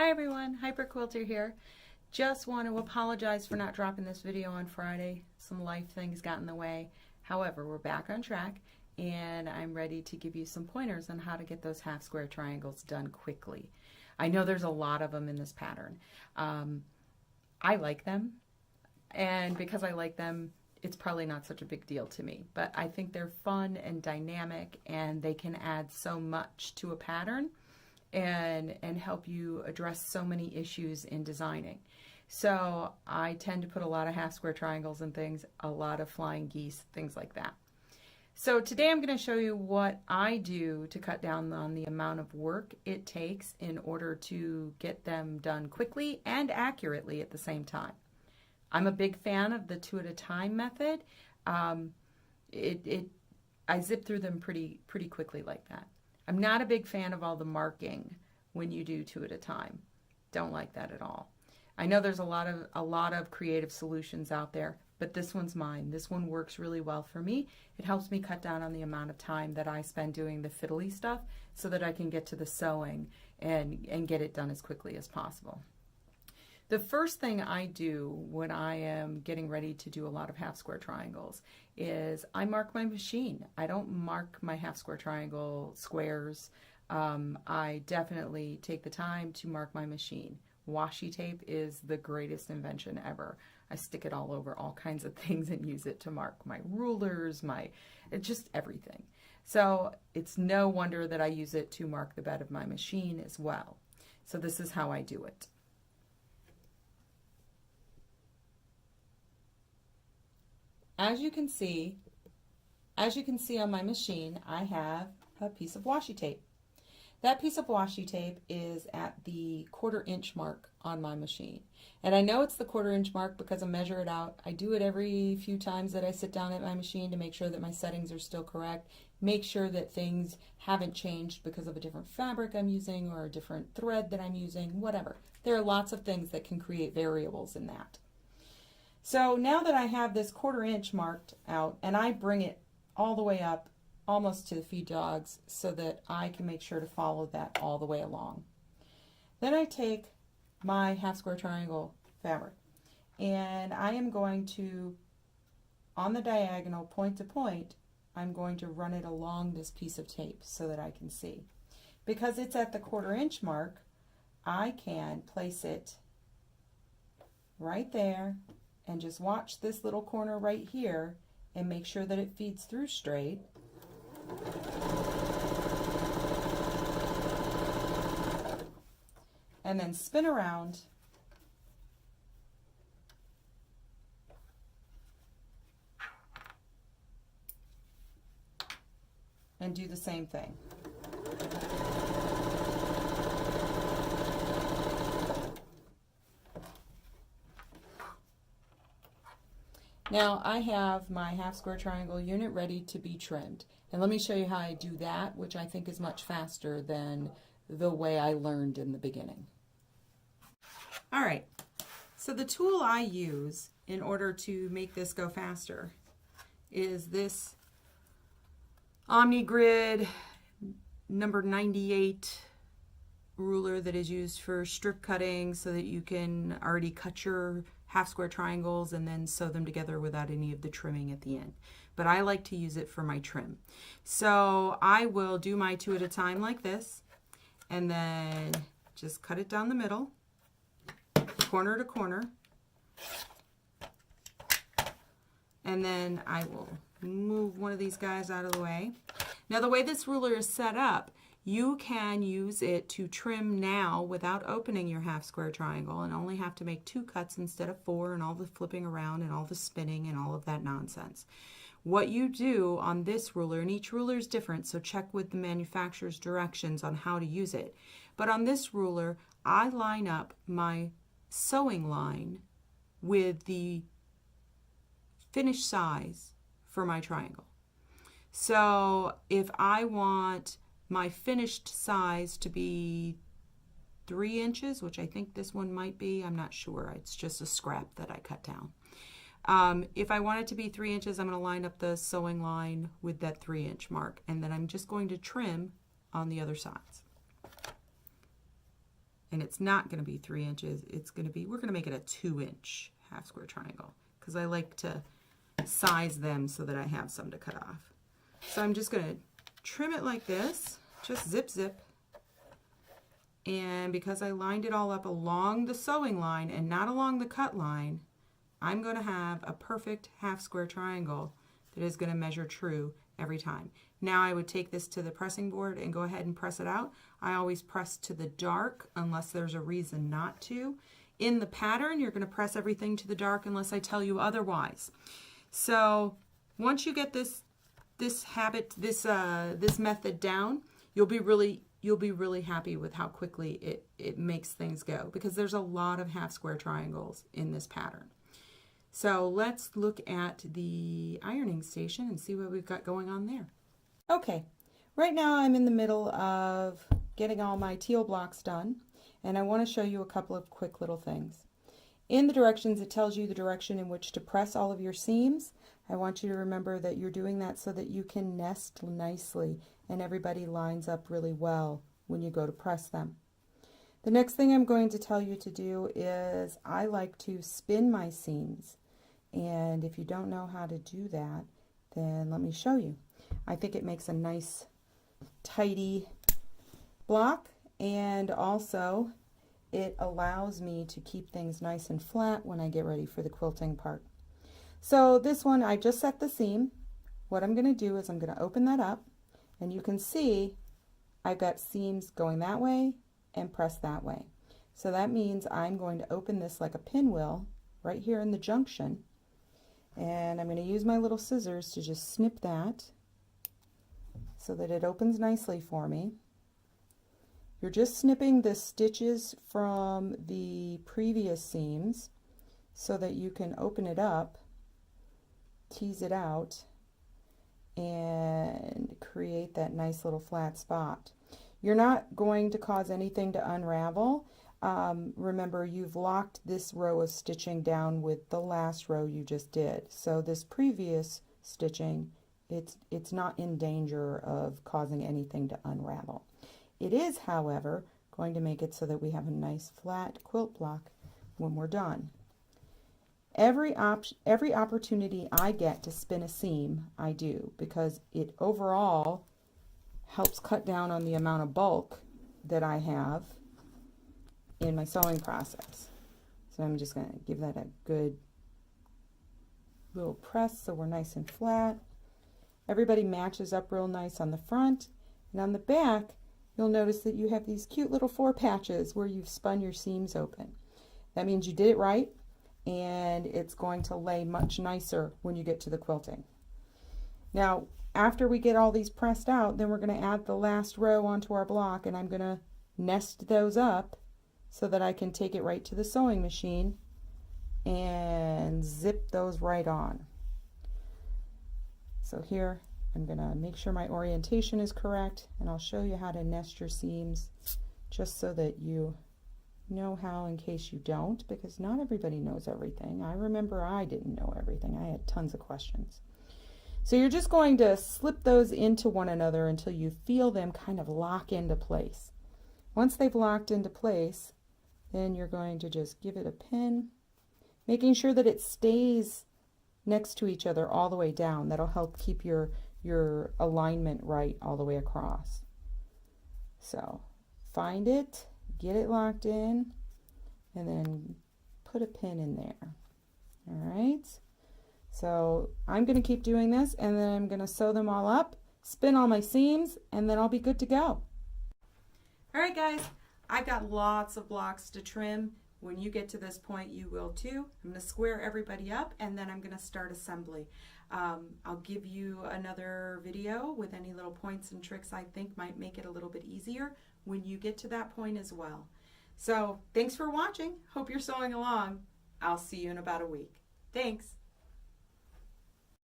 Hi everyone, Hyper Quilter here. Just want to apologize for not dropping this video on Friday. Some life things got in the way. However, we're back on track and I'm ready to give you some pointers on how to get those half square triangles done quickly. I know there's a lot of them in this pattern. I like them, and because I like them, it's probably not such a big deal to me, but I think they're fun and dynamic and they can add so much to a pattern and help you address so many issues in designing. So I tend to put a lot of half square triangles and things, a lot of flying geese, things like that. So today I'm going to show you what I do to cut down on the amount of work it takes in order to get them done quickly and accurately at the same time. I'm a big fan of the 2 at a time method. I zip through them pretty quickly like that. I'm not a big fan of all the marking when you do 2 at a time. Don't like that at all. I know there's a lot of creative solutions out there, but this one's mine. This one works really well for me. It helps me cut down on the amount of time that I spend doing the fiddly stuff so that I can get to the sewing and get it done as quickly as possible. The first thing I do when I am getting ready to do a lot of half square triangles is I mark my machine. I don't mark my half square triangle squares. I definitely take the time to mark my machine. Washi tape is the greatest invention ever. I stick it all over all kinds of things and use it to mark my rulers, just everything. So it's no wonder that I use it to mark the bed of my machine as well. So this is how I do it. As you can see on my machine, I have a piece of washi tape. That piece of washi tape is at the 1/4 inch mark on my machine. And I know it's the 1/4 inch mark because I measure it out. I do it every few times that I sit down at my machine to make sure that my settings are still correct, make sure that things haven't changed because of a different fabric I'm using or a different thread that I'm using, whatever. There are lots of things that can create variables in that. So now that I have this 1/4 inch marked out, and I bring it all the way up almost to the feed dogs so that I can make sure to follow that all the way along. Then I take my half square triangle fabric and I am going to, on the diagonal point to point, I'm going to run it along this piece of tape so that I can see. Because it's at the 1/4 inch mark, I can place it right there and just watch this little corner right here and make sure that it feeds through straight. And then spin around and do the same thing. Now I have my half square triangle unit ready to be trimmed. And let me show you how I do that, which I think is much faster than the way I learned in the beginning. All right, so the tool I use in order to make this go faster is this OmniGrid number 98 ruler that is used for strip cutting so that you can already cut your half square triangles and then sew them together without any of the trimming at the end. But I like to use it for my trim. So I will do my 2 at a time like this and then just cut it down the middle, corner to corner, and then I will move one of these guys out of the way. Now the way this ruler is set up, you can use it to trim now without opening your half square triangle and only have to make 2 cuts instead of 4 and all the flipping around and all the spinning and all of that nonsense. What you do on this ruler, and each ruler is different, so check with the manufacturer's directions on how to use it. But on this ruler, I line up my sewing line with the finished size for my triangle. So if I want my finished size to be 3 inches, which I think this one might be, I'm not sure, it's just a scrap that I cut down. If I want it to be 3 inches, I'm going to line up the sewing line with that 3 inch mark, and then I'm just going to trim on the other sides. and it's not going to be 3 inches. It's going to be, we're going to make it a 2-inch half square triangle because I like to size them so that I have some to cut off. So I'm just going to trim it like this, just zip zip. And because I lined it all up along the sewing line and not along the cut line, I'm going to have a perfect half square triangle that is going to measure true every time. Now I would take this to the pressing board and go ahead and press it out. I always press to the dark unless there's a reason not to. In the pattern, you're going to press everything to the dark unless I tell you otherwise. So once you get this method down, you'll be really happy with how quickly it makes things go, because there's a lot of half square triangles in this pattern. So let's look at the ironing station and see what we've got going on there. Okay, right now I'm in the middle of getting all my teal blocks done, and I want to show you a couple of quick little things. In the directions, it tells you the direction in which to press all of your seams. I want you to remember that you're doing that so that you can nest nicely and everybody lines up really well when you go to press them. The next thing I'm going to tell you to do is I like to spin my seams. And if you don't know how to do that, then let me show you. I think it makes a nice tidy block, and also it allows me to keep things nice and flat when I get ready for the quilting part. So this one, I just set the seam. What I'm going to do is I'm going to open that up, and you can see I've got seams going that way and press that way. So that means I'm going to open this like a pinwheel right here in the junction, and I'm going to use my little scissors to just snip that so that it opens nicely for me. You're just snipping the stitches from the previous seams so that you can open it up, tease it out, and create that nice little flat spot. You're not going to cause anything to unravel. Remember, you've locked this row of stitching down with the last row you just did. So this previous stitching, it's not in danger of causing anything to unravel. It is, however, going to make it so that we have a nice flat quilt block when we're done. Every opportunity I get to spin a seam, I do, because it overall helps cut down on the amount of bulk that I have in my sewing process. So I'm just going to give that a good little press so we're nice and flat. Everybody matches up real nice on the front, and on the back you'll notice that you have these cute little 4 patches where you've spun your seams open. That means you did it right, and it's going to lay much nicer when you get to the quilting. Now, after we get all these pressed out, then we're going to add the last row onto our block, and I'm going to nest those up so that I can take it right to the sewing machine and zip those right on. So here I'm going to make sure my orientation is correct, and I'll show you how to nest your seams just so that you know how, in case you don't, because not everybody knows everything. I remember I didn't know everything. I had tons of questions. So you're just going to slip those into one another until you feel them kind of lock into place. Once they've locked into place, then you're going to just give it a pin, making sure that it stays next to each other all the way down. That'll help keep your alignment right all the way across. So find it, get it locked in, and then put a pin in there. All right. So I'm going to keep doing this, and then I'm going to sew them all up, spin all my seams, and then I'll be good to go. All right, guys, I've got lots of blocks to trim. When you get to this point, you will too. I'm going to square everybody up, and then I'm going to start assembly. I'll give you another video with any little points and tricks I think might make it a little bit easier when you get to that point as well. So thanks for watching. Hope you're sewing along. I'll see you in about a week. Thanks.